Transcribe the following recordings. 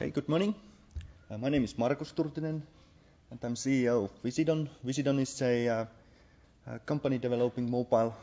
Hey, good morning. My name is Markus Turtinen, and I'm CEO of Visidon. Visidon is a company developing mobile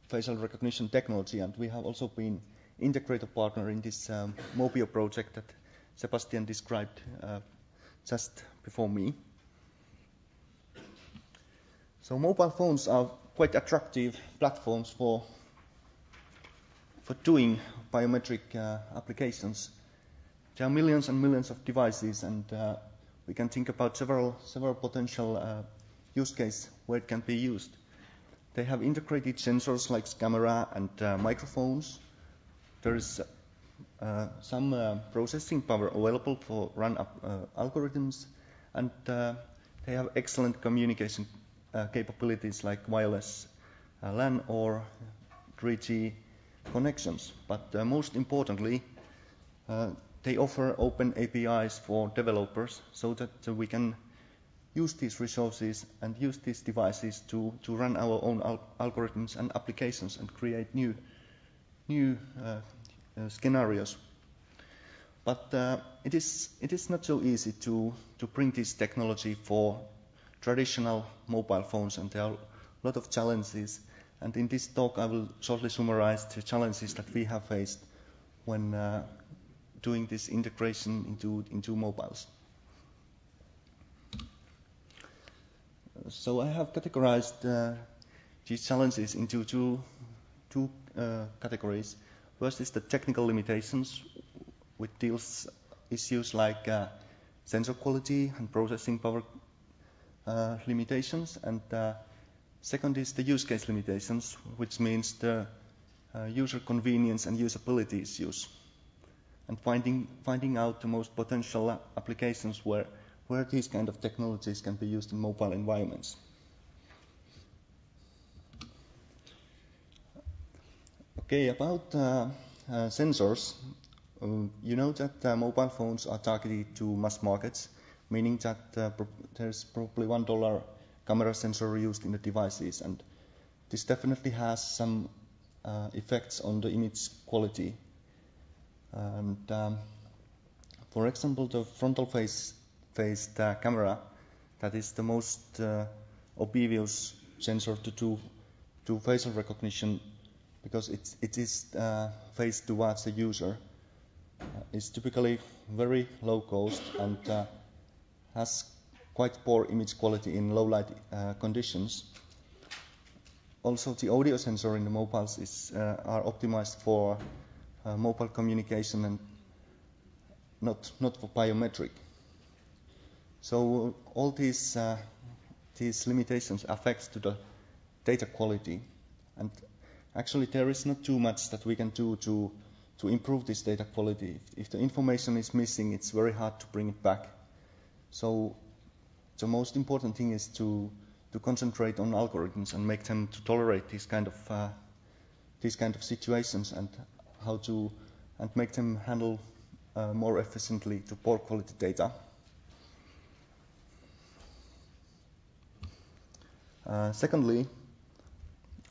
facial recognition technology, and we have also been integrator partner in this Mobio project that Sebastian described just before me. So mobile phones are quite attractive platforms for doing biometric applications. There are millions and millions of devices, and we can think about several potential use cases where it can be used. They have integrated sensors like camera and microphones. There is some processing power available for run algorithms, and they have excellent communication capabilities like wireless LAN or 3G connections. But most importantly, they offer open APIs for developers so that we can use these resources and use these devices to run our own algorithms and applications and create new scenarios. But it is not so easy to bring this technology for traditional mobile phones, and there are a lot of challenges. And in this talk, I will shortly summarize the challenges that we have faced when doing this integration into mobiles. So I have categorized these challenges into two categories. First is the technical limitations, which deals issues like sensor quality and processing power limitations, and second is the use case limitations, which means the user convenience and usability issues, and finding out the most potential applications where these kind of technologies can be used in mobile environments. Okay, about sensors, you know that mobile phones are targeted to mass markets, meaning that there's probably $1 camera sensor used in the devices, and this definitely has some effects on the image quality. And for example, the frontal faced camera, that is the most obvious sensor to do facial recognition, because it is faced towards the user, is typically very low cost and has quite poor image quality in low light conditions. Also, the audio sensor in the mobiles are optimized for mobile communication and not for biometric. So all these limitations affect to the data quality, and actually there is not too much that we can do to improve this data quality. If the information is missing, it's very hard to bring it back. So the most important thing is to concentrate on algorithms and make them to tolerate these kind of situations, and make them handle more efficiently to poor quality data. Secondly,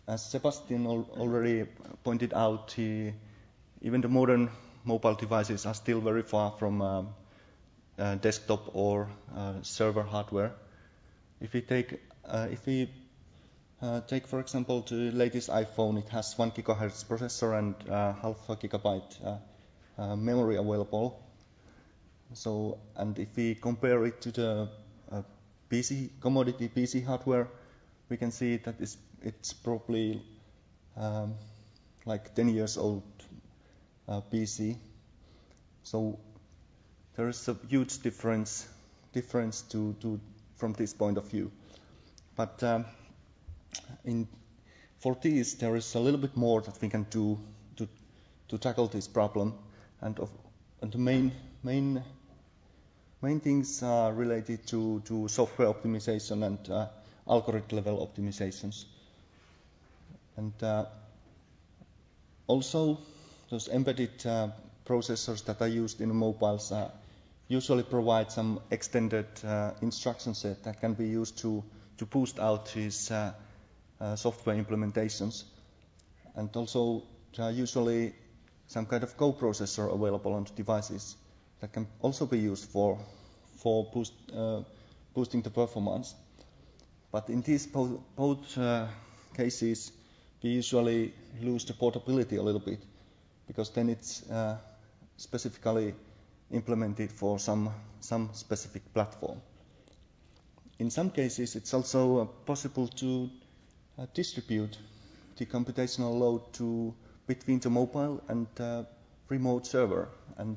as Sebastian already pointed out, even the modern mobile devices are still very far from desktop or server hardware. If we take for example the latest iPhone, it has 1 GHz processor and half a gigabyte memory available. So, and if we compare it to the commodity PC hardware, we can see that it's probably like 10 years old PC. So there is a huge difference from this point of view. But for these, there is a little bit more that we can do to tackle this problem, and the main things are related to software optimization and algorithm level optimizations, and also those embedded processors that are used in mobiles usually provide some extended instruction set that can be used to boost out these software implementations. And also there are usually some kind of co-processor available on the devices that can also be used for boosting the performance. But in these both cases, we usually lose the portability a little bit, because then it's specifically implemented for some specific platform. In some cases, it's also possible to distribute the computational load between the mobile and remote server. And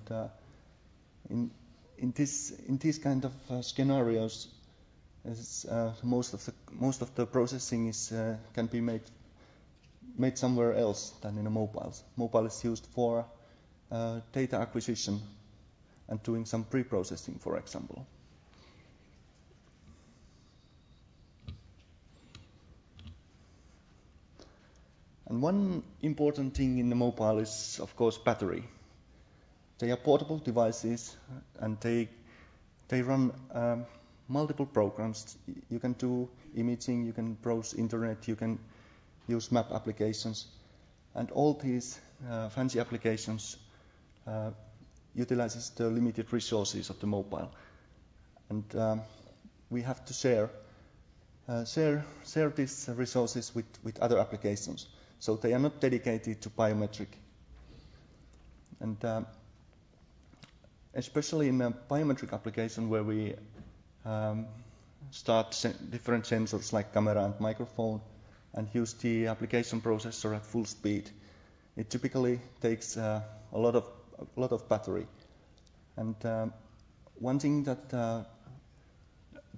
in these kind of scenarios, most of the processing can be made somewhere else than in a mobile. Mobile is used for data acquisition and doing some pre-processing, for example. And one important thing in the mobile is, of course, battery. They are portable devices, and they run multiple programs. You can do imaging, you can browse internet, you can use map applications, and all these fancy applications utilizes the limited resources of the mobile, and we have to share these resources with other applications. So they are not dedicated to biometric. And especially in a biometric application where we start different sensors like camera and microphone and use the application processor at full speed, it typically takes a lot of battery. And one thing that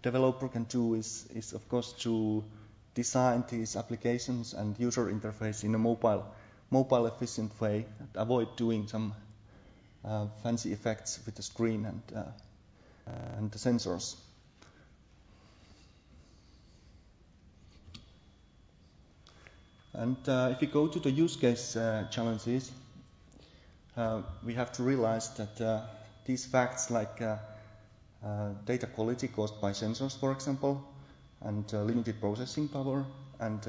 developer can do is of course to design these applications and user interface in a mobile efficient way and avoid doing some fancy effects with the screen and the sensors. And if you go to the use case challenges, we have to realize that these facts like data quality caused by sensors, for example, and limited processing power, and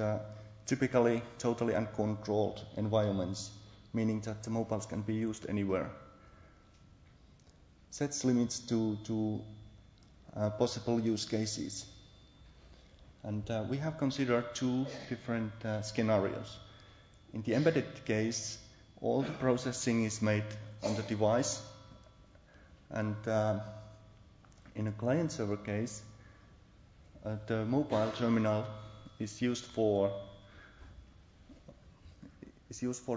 typically totally uncontrolled environments, meaning that the mobiles can be used anywhere, sets limits to possible use cases. And we have considered two different scenarios. In the embedded case, all the processing is made on the device, and in a client-server case, the mobile terminal is used for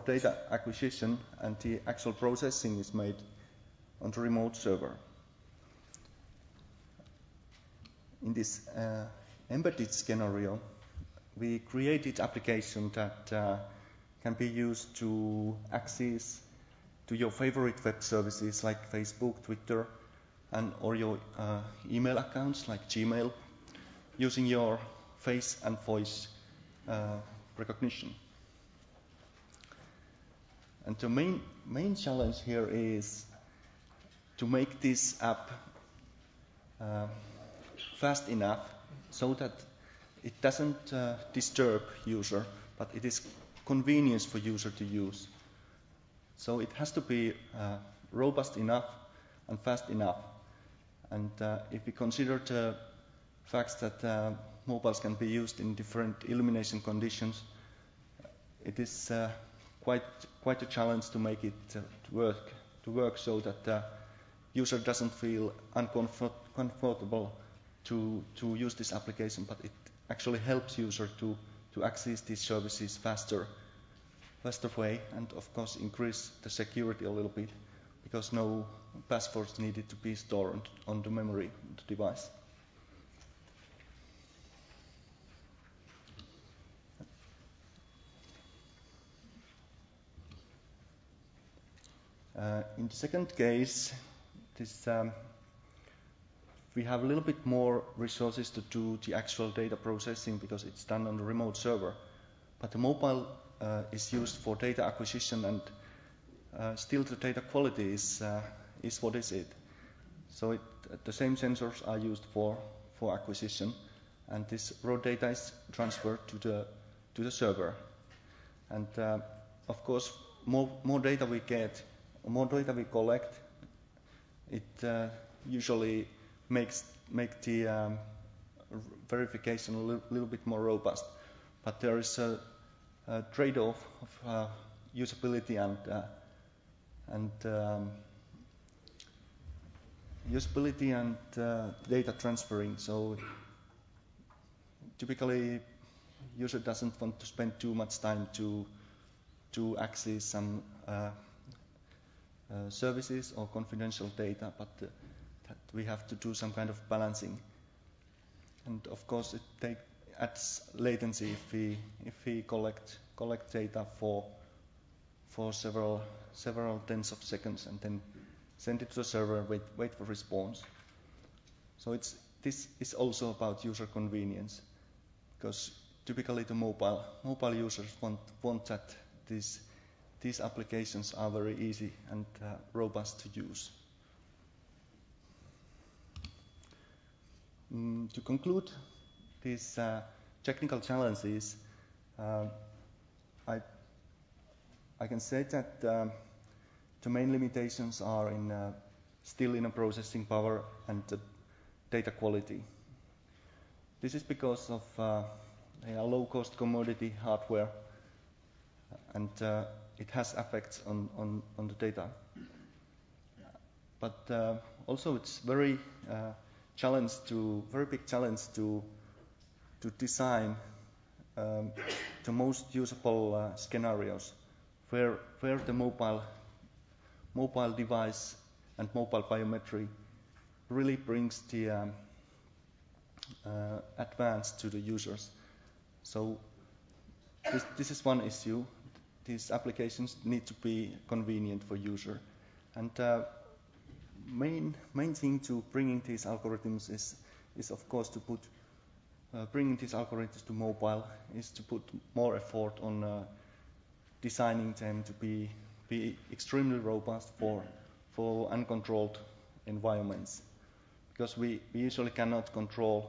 data acquisition, and the actual processing is made on the remote server. In this embedded scenario, we created application that can be used to access to your favorite web services like Facebook, Twitter, or your email accounts like Gmail, using your face and voice recognition. And the main challenge here is to make this app fast enough so that it doesn't disturb user, but it is convenience for user to use. So it has to be robust enough and fast enough. And if we consider the facts that mobiles can be used in different illumination conditions, it is quite a challenge to make it to work so that the user doesn't feel uncomfortable to use this application, but it actually helps user to access these services faster way, and of course increase the security a little bit, because no passwords needed to be stored on the memory of the device. In the second case, we have a little bit more resources to do the actual data processing because it's done on the remote server. But the mobile is used for data acquisition, and still the data quality is what is it. So the same sensors are used for acquisition, and this raw data is transferred to the server. And of course, more data we get, more data we collect, it usually make the verification a little bit more robust. But there is a trade-off of usability and data transferring. So typically, user doesn't want to spend too much time to access some services or confidential data, but that we have to do some kind of balancing. And of course, it adds latency if we collect data for several tens of seconds and then send it to the server, wait for response. So this is also about user convenience, because typically the mobile users want that these applications are very easy and robust to use. To conclude these technical challenges, I can say that the main limitations are still in processing power and data quality. This is because of low-cost commodity hardware, and it has effects on the data. But also, it's very big challenge to design the most usable scenarios where the mobile device and mobile biometry really brings the advance to the users. So this is one issue. These applications need to be convenient for user, and main thing to bringing these algorithms is of course to put bringing these algorithms to mobile is to put more effort on designing them to be extremely robust for uncontrolled environments, because we usually cannot control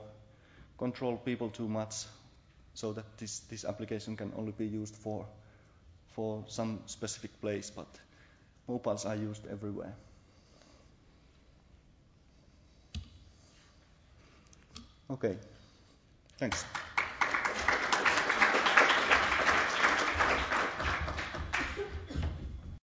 people too much, so that this application can only be used for some specific place, but mobiles are used everywhere. Okay, thanks.